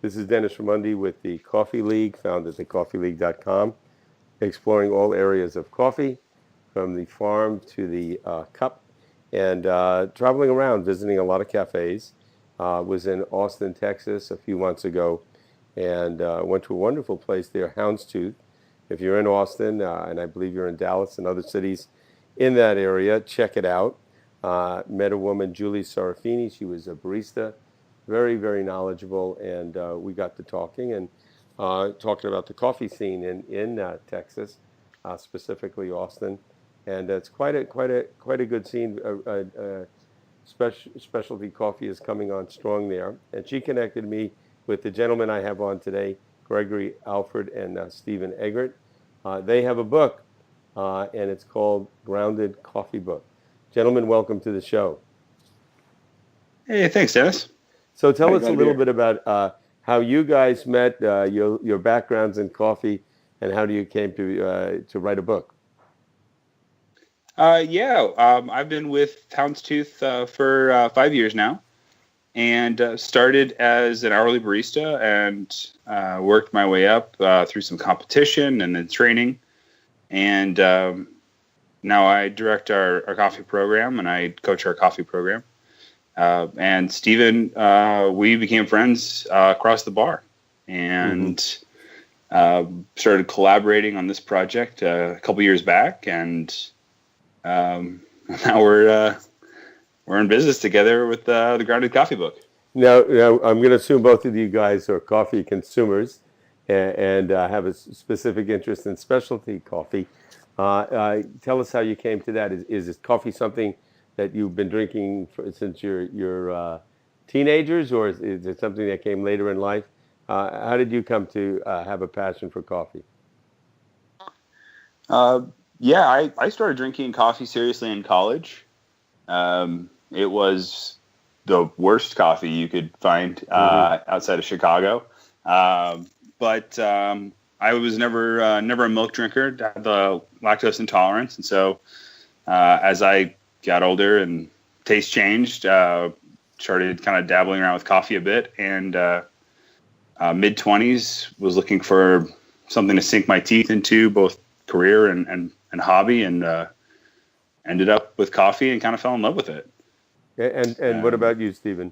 This is Dennis Raimondi with the Coffee League, found at thecoffeeleague.com, exploring all areas of coffee, from the farm to the cup, and traveling around, visiting a lot of cafes. Was in Austin, Texas a few months ago, and went to a wonderful place there, Houndstooth. If you're in Austin, and I believe you're in Dallas and other cities in that area, check it out. Met a woman, Julie Sarafini. She was a barista, very, very knowledgeable, and we got to talking and talking about the coffee scene in Texas, specifically Austin, and it's quite a good scene. Specialty coffee is coming on strong there, and she connected me with the gentleman I have on today, Gregory Alford and Stephen Eggert. They have a book, and it's called Grounded Coffee Book. Gentlemen, welcome to the show. Hey, thanks, Dennis. So tell us a little bit about how you guys met, your backgrounds in coffee, and how you came to write a book. I've been with Houndstooth for 5 years now, and started as an hourly barista and worked my way up through some competition and then training. And now I direct our coffee program, and I coach our coffee program. And Stephen, we became friends across the bar, and started collaborating on this project a couple years back, and now we're in business together with the Grounded Coffee Book. Now I'm going to assume both of you guys are coffee consumers and have a specific interest in specialty coffee. Tell us how you came to that. Is this coffee something that you've been drinking since you're teenagers, or is it something that came later in life? How did you come to have a passion for coffee? I started drinking coffee seriously in college. It was the worst coffee you could find outside of Chicago. But I was never a milk drinker, had the lactose intolerance. And so as I got older and taste changed, started kind of dabbling around with coffee a bit. And mid-20s was looking for something to sink my teeth into, both career and hobby, and ended up with coffee and kind of fell in love with it. And what about you, Stephen?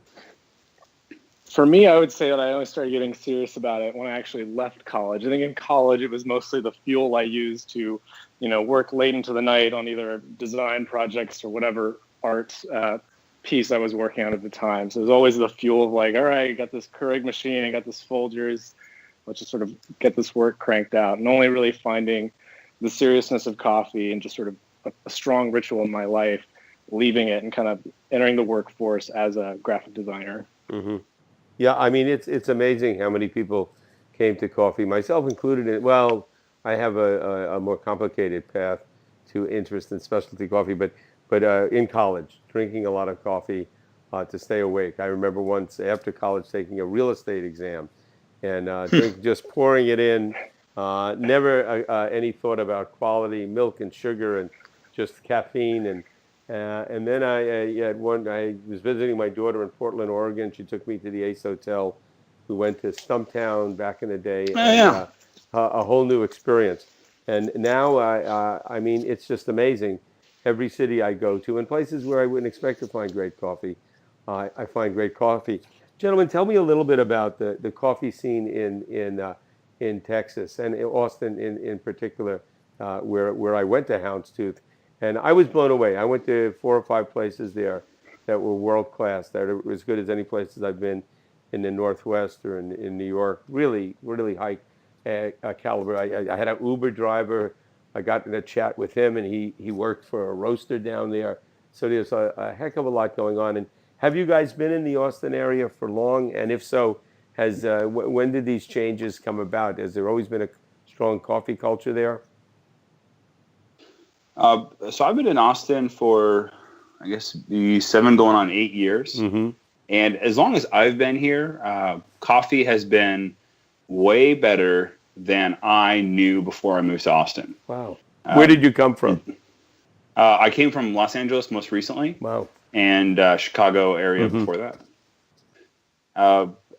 For me, I would say that I only started getting serious about it when I actually left college. I think in college, it was mostly the fuel I used to, work late into the night on either design projects or whatever art piece I was working on at the time. So it was always the fuel of like, all right, I got this Keurig machine, I got this Folgers, let's just sort of get this work cranked out. And only really finding the seriousness of coffee and just sort of a strong ritual in my life, leaving it and kind of entering the workforce as a graphic designer. Mm-hmm. Yeah, I mean, it's amazing how many people came to coffee, myself included. Well, I have a more complicated path to interest in specialty coffee, but in college, drinking a lot of coffee to stay awake. I remember once after college taking a real estate exam and just pouring it in, never any thought about quality, milk and sugar and just caffeine. And then I was visiting my daughter in Portland, Oregon. She took me to the Ace Hotel. We went to Stumptown back in the day. A whole new experience. And now, I mean, it's just amazing. Every city I go to, and places where I wouldn't expect to find great coffee, I find great coffee. Gentlemen, tell me a little bit about the coffee scene in Texas and in Austin in particular, where I went to Houndstooth. And I was blown away. I went to 4 or 5 places there that were world-class, that are as good as any places I've been in the Northwest or in New York. Really, really high caliber. I had an Uber driver. I got in a chat with him, and he worked for a roaster down there. So there's a heck of a lot going on. And have you guys been in the Austin area for long? And if so, when did these changes come about? Has there always been a strong coffee culture there? So I've been in Austin for, I guess, the 7 going on 8 years. Mm-hmm. And as long as I've been here, coffee has been way better than I knew before I moved to Austin. Wow. Where did you come from? I came from Los Angeles most recently. Wow. And Chicago area before that.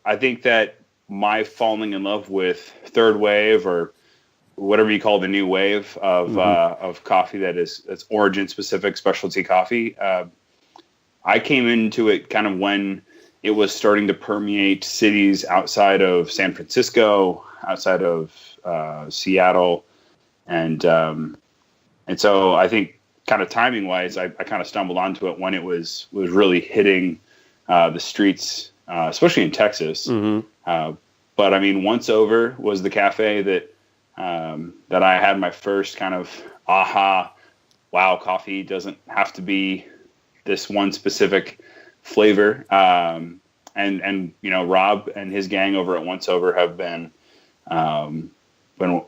I think that my falling in love with third wave, or whatever you call the new wave of coffee that's origin specific specialty coffee. I came into it kind of when it was starting to permeate cities outside of San Francisco, outside of Seattle, and so I think kind of timing wise, I kind of stumbled onto it when it was really hitting the streets, especially in Texas. But I mean, Once Over was the cafe that I had my first kind of wow, coffee doesn't have to be this one specific flavor. And Rob and his gang over at Once Over have been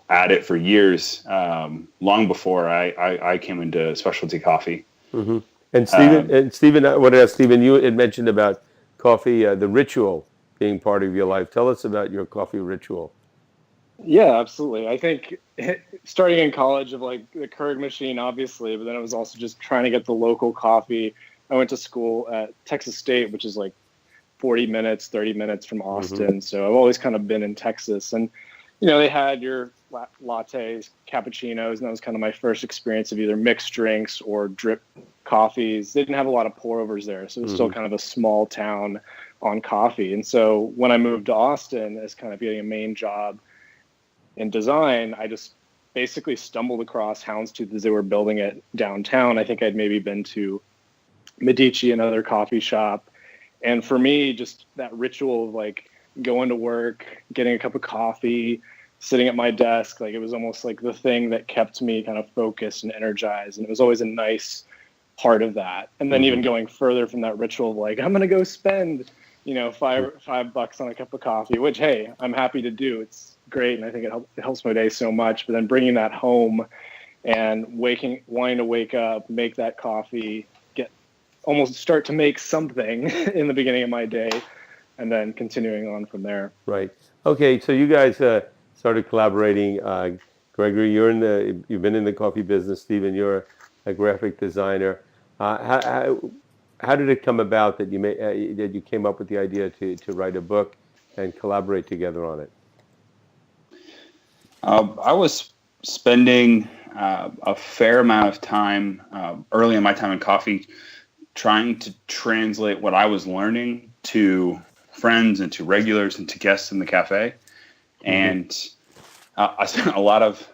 at it for years, long before I came into specialty coffee. And Stephen, I want to ask Stephen, you had mentioned about coffee, the ritual being part of your life. Tell us about your coffee ritual. Yeah, absolutely. I think starting in college of like the Keurig machine, obviously, but then it was also just trying to get the local coffee. I went to school at Texas State, which is like 30 minutes from Austin. So I've always kind of been in Texas, and they had your lattes, cappuccinos, and that was kind of my first experience of either mixed drinks or drip coffees. They didn't have a lot of pour overs there, so it was still kind of a small town on coffee. And so when I moved to Austin as kind of getting a main job in design, I just basically stumbled across Houndstooth as they were building it downtown. I think I'd maybe been to Medici, another coffee shop. And for me, just that ritual of like going to work, getting a cup of coffee, sitting at my desk, like it was almost like the thing that kept me kind of focused and energized. And it was always a nice part of that. And then even going further from that ritual of like, I'm going to go spend, $5 on a cup of coffee, which, hey, I'm happy to do. It's great. And I think it helps my day so much. But then bringing that home and wanting to wake up, make that coffee, almost start to make something in the beginning of my day, and then continuing on from there. Right. Okay. So you guys started collaborating. Gregory, you've been in the coffee business. Stephen, you're a graphic designer. How did it come about that you came up with the idea to write a book and collaborate together on it? I was spending a fair amount of time early in my time in coffee trying to translate what I was learning to friends and to regulars and to guests in the cafe. And I spent a lot of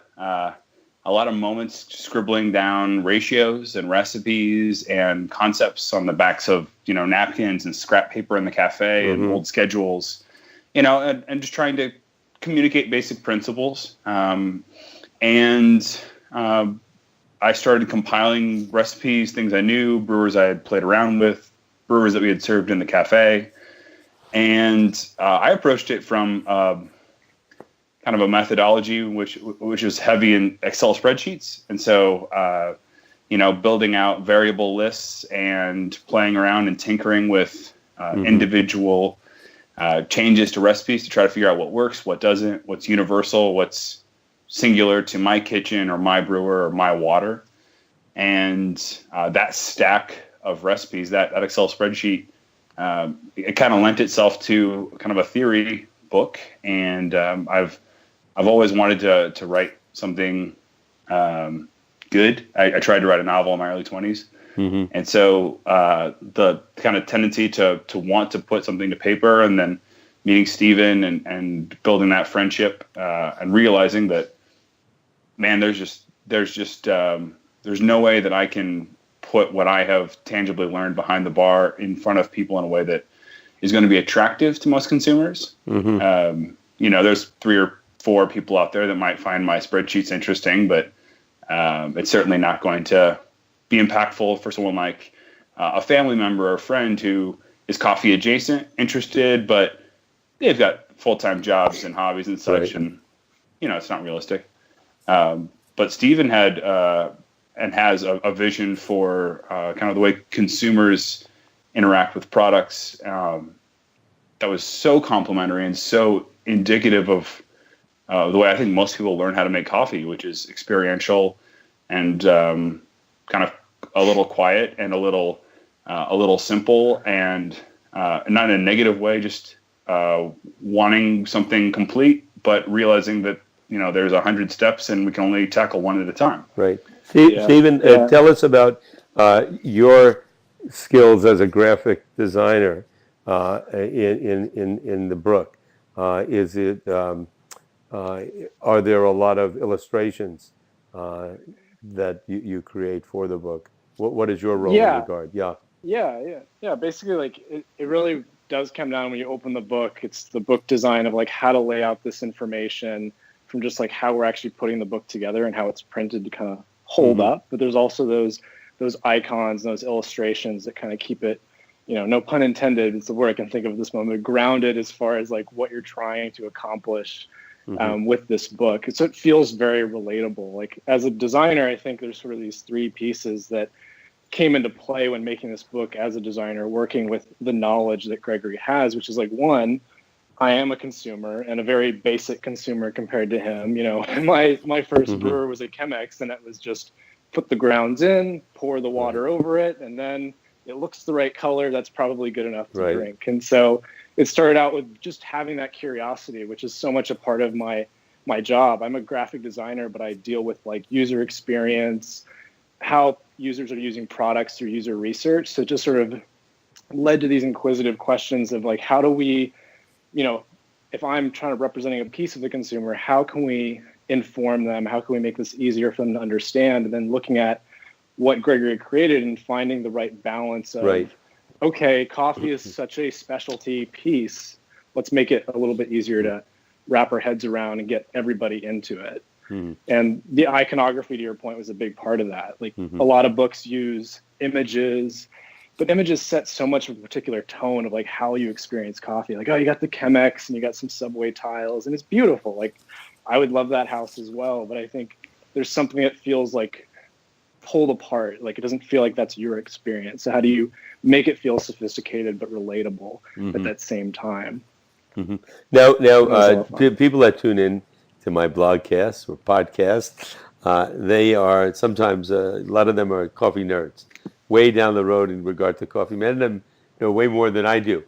moments scribbling down ratios and recipes and concepts on the backs of, napkins and scrap paper in the cafe and old schedules, and just trying to communicate basic principles. I started compiling recipes, things I knew, brewers I had played around with, brewers that we had served in the cafe. And I approached it from kind of a methodology which was heavy in Excel spreadsheets. And so, building out variable lists and playing around and tinkering with individual changes to recipes to try to figure out what works, what doesn't, what's universal, what's singular to my kitchen or my brewer or my water. And that stack of recipes, that Excel spreadsheet, it kind of lent itself to kind of a theory book. And I've always wanted to write something good. I tried to write a novel in my early 20s. And so the kind of tendency to want to put something to paper, and then meeting Stephen and building that friendship and realizing that, man, there's no way that I can put what I have tangibly learned behind the bar in front of people in a way that is going to be attractive to most consumers. There's 3 or 4 people out there that might find my spreadsheets interesting, but it's certainly not going to be impactful for someone like a family member or a friend who is coffee adjacent, interested, but they've got full-time jobs and hobbies and such. Right. And, it's not realistic. But Stephen had and has a vision for kind of the way consumers interact with products that was so complimentary and so indicative of the way I think most people learn how to make coffee, which is experiential and kind of a little quiet and a little simple, and not in a negative way, just wanting something complete, but realizing that there's 100 steps and we can only tackle one at a time. Right. Yeah. Stephen, Yeah. tell us about your skills as a graphic designer in the book. Is it are there a lot of illustrations that you create for the book? What is your role in Yeah. regard? Yeah. Yeah. Basically, like it really does come down when you open the book. It's the book design of like how to lay out this information from just like how we're actually putting the book together and how it's printed to kind of hold up. But there's also those icons and those illustrations that kind of keep it, no pun intended, it's the word I can think of at this moment, grounded as far as like what you're trying to accomplish with this book. So it feels very relatable. Like as a designer, I think there's sort of these three pieces that came into play when making this book as a designer, working with the knowledge that Gregory has, which is like, one, I am a consumer and a very basic consumer compared to him. My first brewer was a Chemex, and it was just put the grounds in, pour the water over it, and then it looks the right color. That's probably good enough to drink. And so it started out with just having that curiosity, which is so much a part of my job. I'm a graphic designer, but I deal with like user experience, how users are using products through user research. So it just sort of led to these inquisitive questions of like, how do we, if I'm trying to representing a piece of the consumer, how can we inform them? How can we make this easier for them to understand? And then looking at what Gregory created and finding the right balance of, okay, coffee is such a specialty piece. Let's make it a little bit easier to wrap our heads around and get everybody into it. And the iconography, to your point, was a big part of that. Like a lot of books use images, but images set so much of a particular tone of like how you experience coffee. Like, oh, you got the Chemex and you got some subway tiles and it's beautiful. Like I would love that house as well. But I think there's something that feels like pulled apart. Like it doesn't feel like that's your experience. So how do you make it feel sophisticated but relatable at that same time? Now, people that tune in to my blogcasts or podcasts, they are sometimes a lot of them are coffee nerds, way down the road in regard to coffee. Many of them know way more than I do.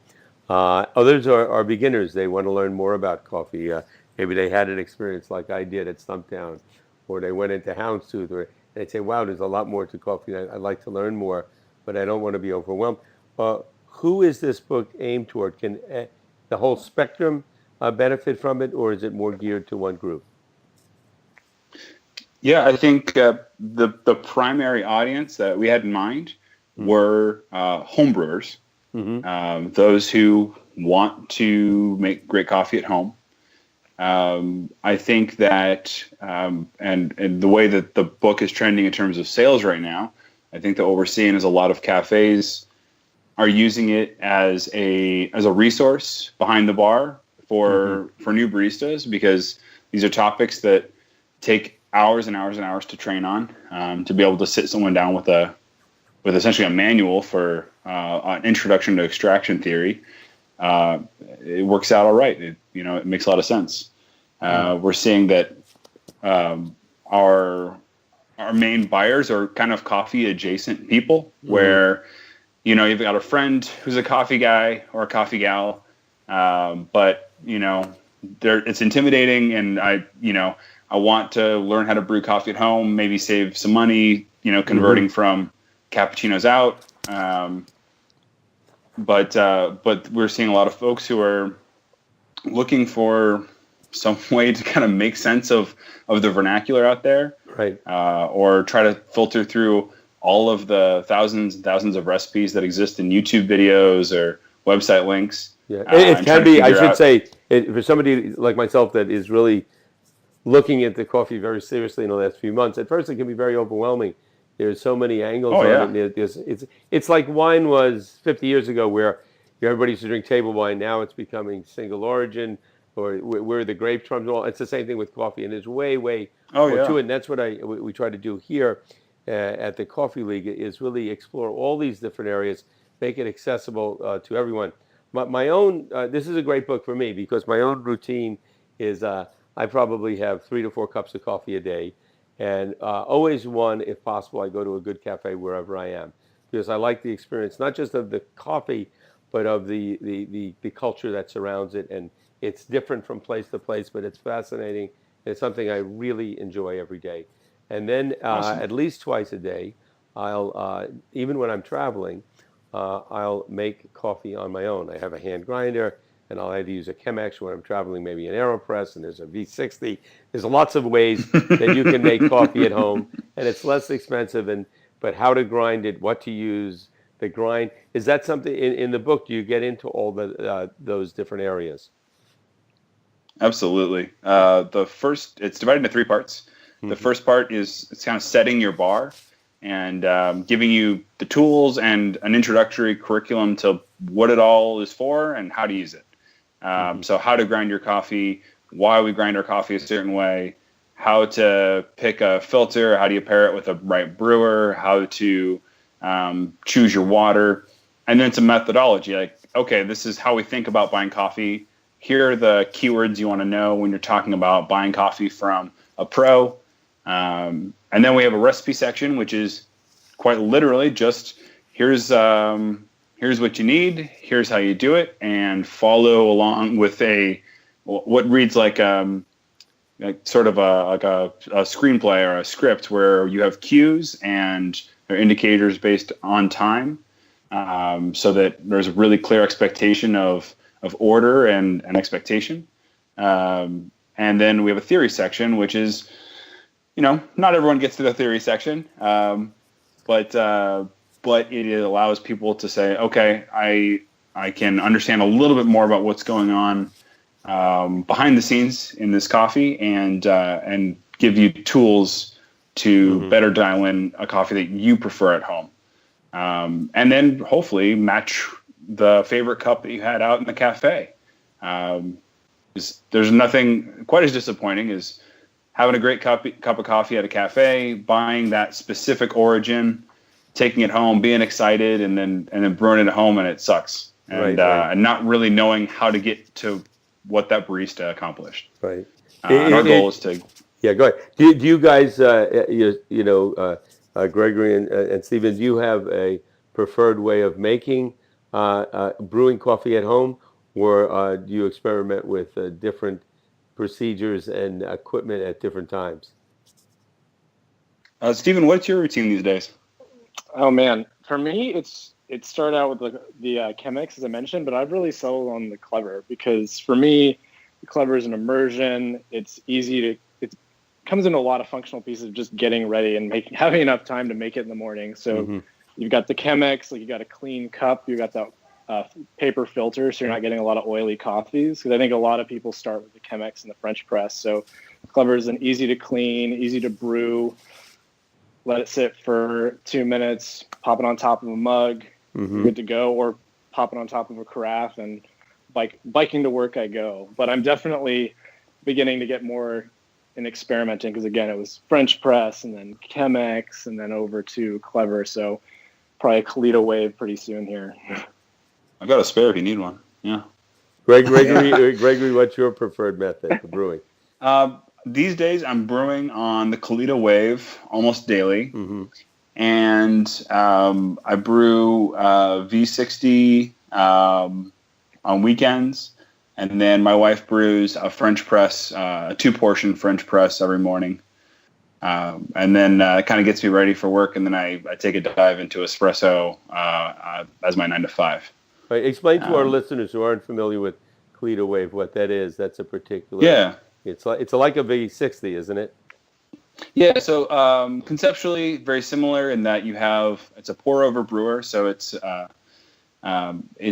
Others are beginners. They want to learn more about coffee. Maybe they had an experience like I did at Stumptown, or they went into Houndstooth, or they'd say, "Wow, there's a lot more to coffee. I'd like to learn more, but I don't want to be overwhelmed." Who is this book aimed toward? Can the whole spectrum benefit from it, or is it more geared to one group? Yeah, I think the primary audience that we had in mind were homebrewers, those who want to make great coffee at home. I think that, and the way that the book is trending in terms of sales right now, I think that what we're seeing is a lot of cafes are using it as a resource behind the bar for new baristas, because these are topics that take hours and hours and hours to train on. To be able to sit someone down with essentially a manual for an introduction to extraction theory, it works out all right. It makes a lot of sense. We're seeing that our main buyers are kind of coffee adjacent people, where you've got a friend who's a coffee guy or a coffee gal, but it's intimidating, and I want to learn how to brew coffee at home, maybe save some money, converting from cappuccinos out. But we're seeing a lot of folks who are looking for some way to kind of make sense of the vernacular out there, right? Or try to filter through all of the thousands and thousands of recipes that exist in YouTube videos or website links. Yeah, it can be. I should say, for somebody like myself that is really looking into coffee very seriously in the last few months, at first it can be very overwhelming. There's so many angles on it. It's like wine was 50 years ago, where everybody used to drink table wine. Now it's becoming single origin, or where the grapes from. It's the same thing with coffee, and there's way more to it. And that's what we try to do here at the Coffee League, is really explore all these different areas, make it accessible to everyone. My own this is a great book for me, because my own routine is I probably have 3 to 4 cups of coffee a day, and always one, if possible, I go to a good cafe wherever I am, because I like the experience, not just of the coffee, but of the culture that surrounds it. And it's different from place to place, but it's fascinating. It's something I really enjoy every day. And then Awesome. at least twice a day, even when I'm traveling, I'll make coffee on my own. I have a hand grinder, and I'll either use a Chemex when I'm traveling, maybe an AeroPress, and there's a V60. There's lots of ways that you can make coffee at home, and it's less expensive. But how to grind it, what to use, the grind. Is that something in the book? Do you get into all those different areas? Absolutely. It's divided into 3 parts. The first part is it's kind of setting your bar and giving you the tools and an introductory curriculum to what it all is for and how to use it. So how to grind your coffee, why we grind our coffee a certain way, how to pick a filter, how do you pair it with a right brewer, how to choose your water, and then some methodology. Like, okay, this is how we think about buying coffee. Here are the keywords you want to know when you're talking about buying coffee from a pro. And then we have a recipe section, which is quite literally just here's what you need, here's how you do it, and follow along with what reads like sort of a screenplay or a script where you have cues and there are indicators based on time, so that there's a really clear expectation of order and expectation. And then we have a theory section, which is, not everyone gets to the theory section, but it allows people to say, okay, I can understand a little bit more about what's going on behind the scenes in this coffee, and give you tools to better dial in a coffee that you prefer at home, and then hopefully match the favorite cup that you had out in the cafe. There's nothing quite as disappointing as having a great cup of coffee at a cafe, buying that specific origin, taking it home, being excited, and then brewing it at home, and it sucks. And and not really knowing how to get to what that barista accomplished. Right. And our goal is to. Yeah, go ahead. Do you guys, Gregory and Stephen, do you have a preferred way of making brewing coffee at home, or do you experiment with different procedures and equipment at different times? Stephen, what's your routine these days? Oh man, for me, it started out with the Chemex, as I mentioned, but I've really settled on the Clever, because for me, the Clever is an immersion. It's easy to. It comes in a lot of functional pieces of just getting ready and having enough time to make it in the morning. So you've got the Chemex, like you got a clean cup, you got that paper filter, so you're not getting a lot of oily coffees. Because I think a lot of people start with the Chemex and the French press. So Clever is an easy to clean, easy to brew. Let it sit for 2 minutes, pop it on top of a mug, good to go, or pop it on top of a carafe, and biking to work I go. But I'm definitely beginning to get more in experimenting, because again, it was French press and then Chemex and then over to Clever. So probably a Kalita wave pretty soon here. I've got a spare if you need one. Yeah. Gregory, what's your preferred method for brewing? These days, I'm brewing on the Kalita Wave almost daily, and I brew V60 on weekends, and then my wife brews a French press, a 2-portion French press every morning, and then it kind of gets me ready for work, and then I take a dive into espresso as my 9 to 5. Right, explain to our listeners who aren't familiar with Kalita Wave what that is. That's a particular. It's like a V60, isn't it? Yeah. So conceptually, very similar in that it's a pour-over brewer. So it's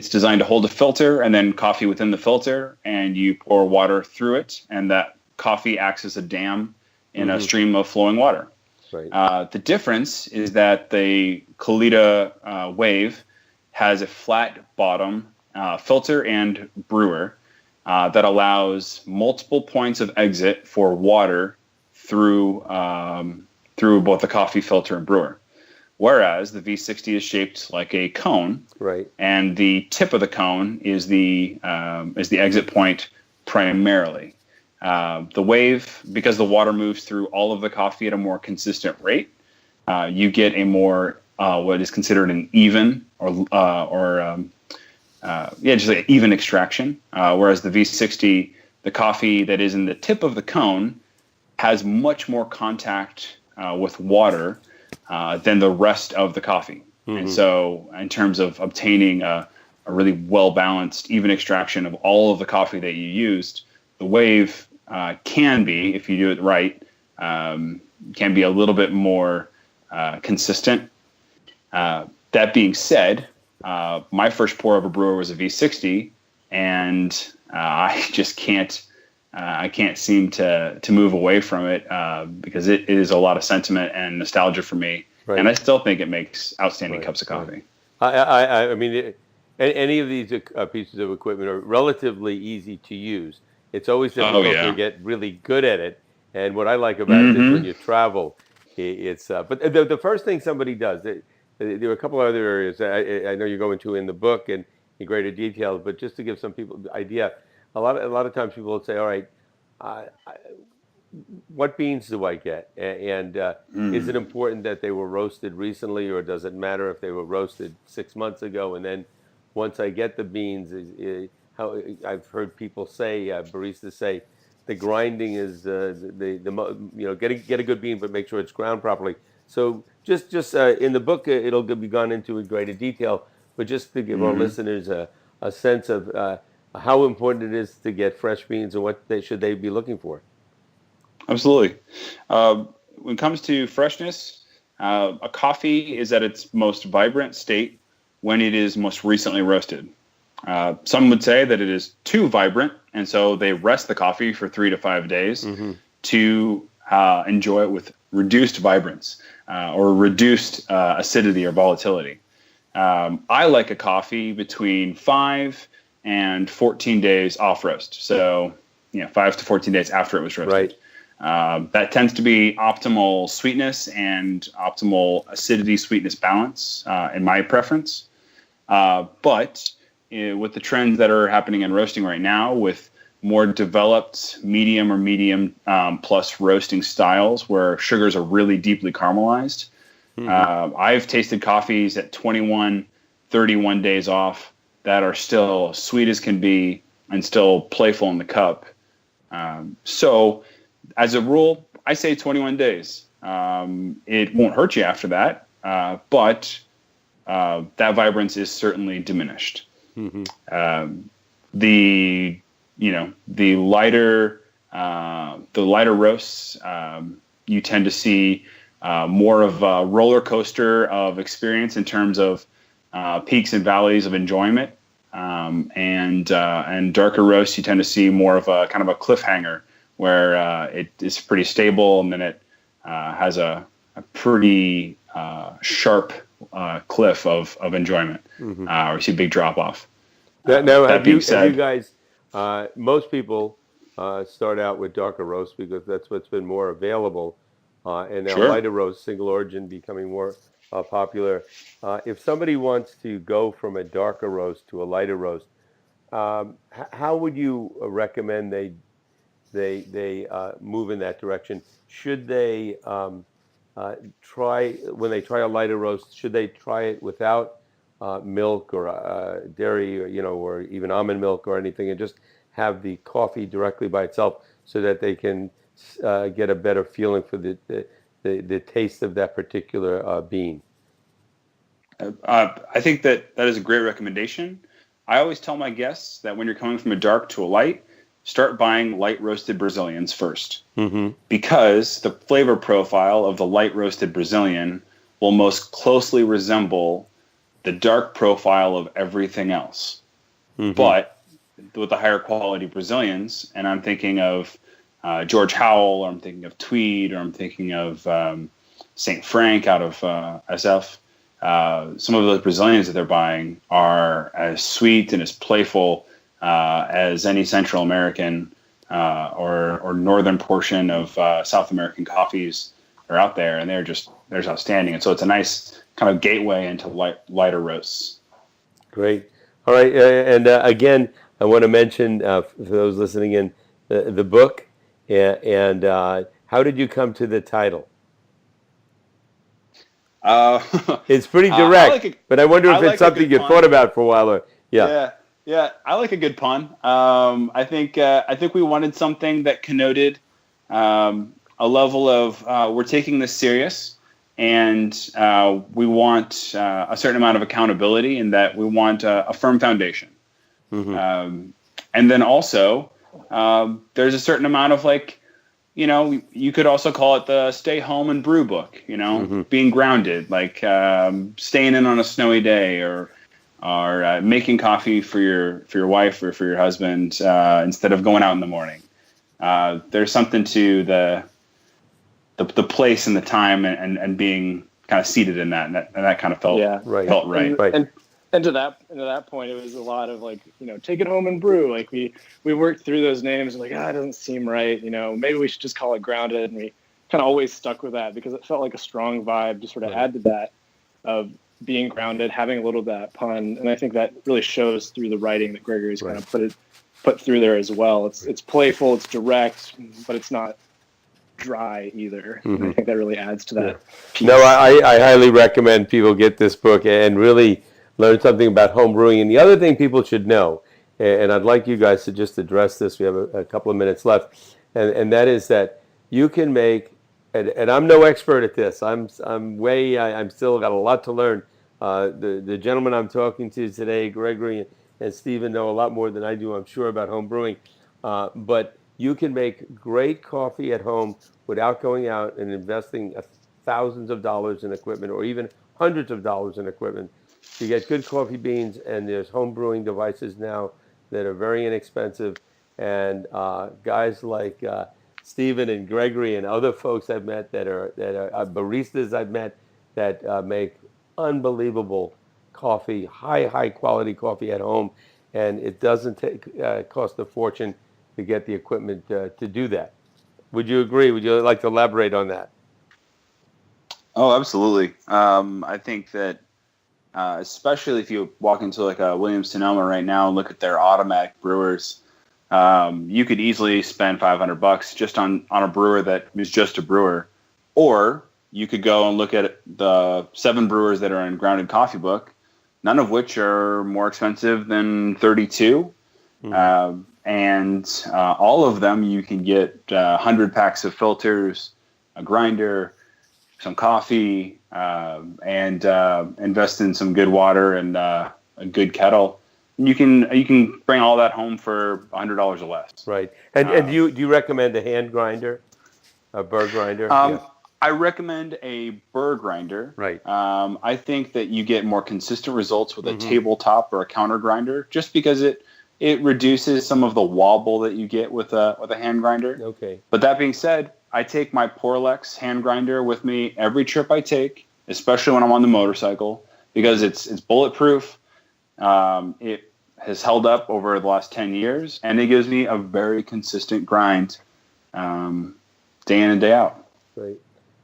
designed to hold a filter and then coffee within the filter, and you pour water through it, and that coffee acts as a dam in a stream of flowing water. Right. The difference is that the Kalita Wave has a flat bottom filter and brewer that allows multiple points of exit for water through both the coffee filter and brewer. Whereas the V60 is shaped like a cone, right? And the tip of the cone is the exit point primarily. The Wave, because the water moves through all of the coffee at a more consistent rate, you get a more what is considered an even or just like even extraction. Whereas the V60, the coffee that is in the tip of the cone, has much more contact with water than the rest of the coffee. Mm-hmm. And so in terms of obtaining a really well-balanced, even extraction of all of the coffee that you used, the wave can be, if you do it right, can be a little bit more consistent. That being said, my first pour of a brewer was a V60, and I just can't seem to move away from it because it is a lot of sentiment and nostalgia for me. Right. And I still think it makes outstanding cups of coffee. I mean, any of these pieces of equipment are relatively easy to use. It's always difficult to get really good at it. And what I like about it is when you travel, it's. But the first thing somebody does, there are a couple other areas I know you go into in the book and in greater detail. But just to give some people the idea, a lot of times people will say, "All right, what beans do I get? And is it important that they were roasted recently, or does it matter if they were roasted 6 months ago? And then once I get the beans, how I've heard people say, baristas say, the grinding is get a good bean, but make sure it's ground properly. So just in the book, it'll be gone into in greater detail, but just to give our listeners a sense of how important it is to get fresh beans and what should they be looking for. Absolutely. When it comes to freshness, a coffee is at its most vibrant state when it is most recently roasted. Some would say that it is too vibrant, and so they rest the coffee for 3 to 5 days to enjoy it with reduced vibrance or reduced acidity or volatility. I like a coffee between 5 and 14 days off roast. So, 5 to 14 days after it was roasted. Right. That tends to be optimal sweetness and optimal acidity sweetness balance in my preference. But with the trends that are happening in roasting right now, with more developed medium or medium plus roasting styles where sugars are really deeply caramelized, I've tasted coffees at 21, 31 days off that are still sweet as can be and still playful in the cup. So as a rule, I say 21 days. It won't hurt you after that, but that vibrance is certainly diminished. The lighter roasts, you tend to see more of a roller coaster of experience in terms of peaks and valleys of enjoyment, and darker roasts, you tend to see more of a kind of a cliffhanger where it is pretty stable and then it has a pretty sharp cliff of enjoyment, or you see a big drop off. Now, have you guys? Most people start out with darker roasts because that's what's been more available, and now lighter roast, single origin, becoming more popular. If somebody wants to go from a darker roast to a lighter roast, how would you recommend they move in that direction? Should they try, when they try a lighter roast, should they try it without milk or dairy, or even almond milk or anything, and just have the coffee directly by itself so that they can get a better feeling for the taste of that particular bean? I think that is a great recommendation. I always tell my guests that when you're coming from a dark to a light, start buying light roasted Brazilians first, because the flavor profile of the light roasted Brazilian will most closely resemble the dark profile of everything else. But with the higher quality Brazilians, and I'm thinking of George Howell, or I'm thinking of Tweed, or I'm thinking of St. Frank out of SF. Some of those Brazilians that they're buying are as sweet and as playful as any Central American or northern portion of South American coffees are out there, and they're outstanding. And so it's a nice kind of gateway into lighter roasts. Great. All right, and again, I want to mention for those listening in the book, and how did you come to the title? It's pretty direct, but I wonder if it's something you thought about for a while, or Yeah. I like a good pun. I think we wanted something that connoted a level of we're taking this serious, and we want a certain amount of accountability, in that we want a firm foundation. Mm-hmm. And then also, there's a certain amount of, like, you could also call it the stay home and brew book, being grounded, like staying in on a snowy day, or making coffee for your wife or for your husband instead of going out in the morning. There's something to the place and the time, and being kind of seated in that, and that kind of felt right. And to that point, it was a lot of, like, take it home and brew. Like, we worked through those names, and like, it doesn't seem right. Maybe we should just call it grounded. And we kind of always stuck with that because it felt like a strong vibe to sort of add to that of being grounded, having a little of that pun. And I think that really shows through the writing that Gregory's kind of put through there as well. It's playful, it's direct, but it's not dry either. Mm-hmm. I think that really adds to that piece. No, I highly recommend people get this book and really learn something about home brewing. And the other thing people should know, and I'd like you guys to just address this, we have a couple of minutes left, and that is that you can make, and I'm no expert at this, I'm still got a lot to learn. The gentleman I'm talking to today, Gregory and Stephen, know a lot more than I do, I'm sure, about home brewing. But you can make great coffee at home without going out and investing thousands of dollars in equipment, or even hundreds of dollars in equipment. You get good coffee beans, and there's home brewing devices now that are very inexpensive. And guys like Stephen and Gregory and other folks I've met that are baristas I've met that make unbelievable coffee, high quality coffee at home, and it doesn't cost a fortune to get the equipment to do that. Would you agree? Would you like to elaborate on that? Oh, absolutely. I think that especially if you walk into like a Williams-Sonoma right now and look at their automatic brewers, you could easily spend $500 just on a brewer that is just a brewer. Or you could go and look at the 7 brewers that are in Grounded Coffee Book, none of which are more expensive than $32. Mm-hmm. And all of them you can get 100 packs of filters, a grinder, some coffee, and invest in some good water and a good kettle. And you can bring all that home for $100 or less. Right. And do you recommend a hand grinder, a burr grinder? I recommend a burr grinder. Right. I think that you get more consistent results with a tabletop or a counter grinder, just because it reduces some of the wobble that you get with a hand grinder. Okay. But that being said, I take my Porlex hand grinder with me every trip I take, especially when I'm on the motorcycle, because it's bulletproof. It has held up over the last 10 years, and it gives me a very consistent grind day in and day out. Great.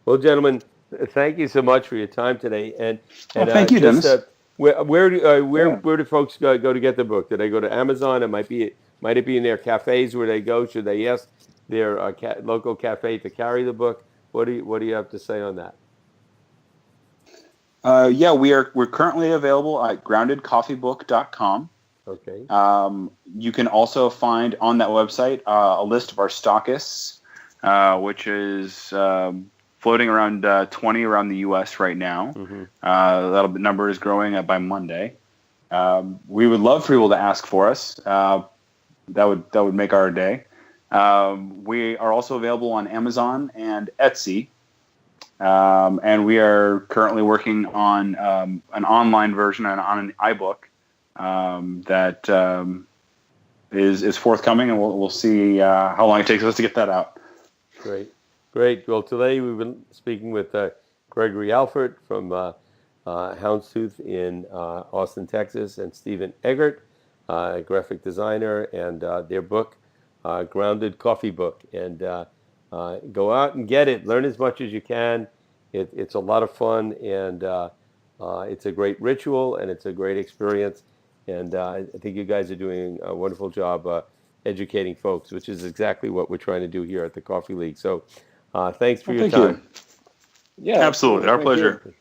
Well, gentlemen, thank you so much for your time today. And thank you, Dennis. Where do folks go to get the book? Do they go to Amazon? Might it be in their cafes where they go? Should they ask their local cafe to carry the book? What do you have to say on that? We're currently available at groundedcoffeebook.com. Okay. You can also find on that website a list of our stockists, which is floating around 20 around the U.S. right now. Mm-hmm. That number is growing by Monday. We would love for people to ask for us. That would make our day. We are also available on Amazon and Etsy. And we are currently working on an online version and on an iBook that is forthcoming, and we'll see how long it takes us to get that out. Great. Well, today we've been speaking with Gregory Alford from Houndstooth in Austin, Texas, and Stephen Eggert, a graphic designer, and their book, Grounded Coffee Book. And go out and get it. Learn as much as you can. It's a lot of fun, and it's a great ritual, and it's a great experience. And I think you guys are doing a wonderful job educating folks, which is exactly what we're trying to do here at the Coffee League. So thanks for your time. Yeah, absolutely. Our pleasure.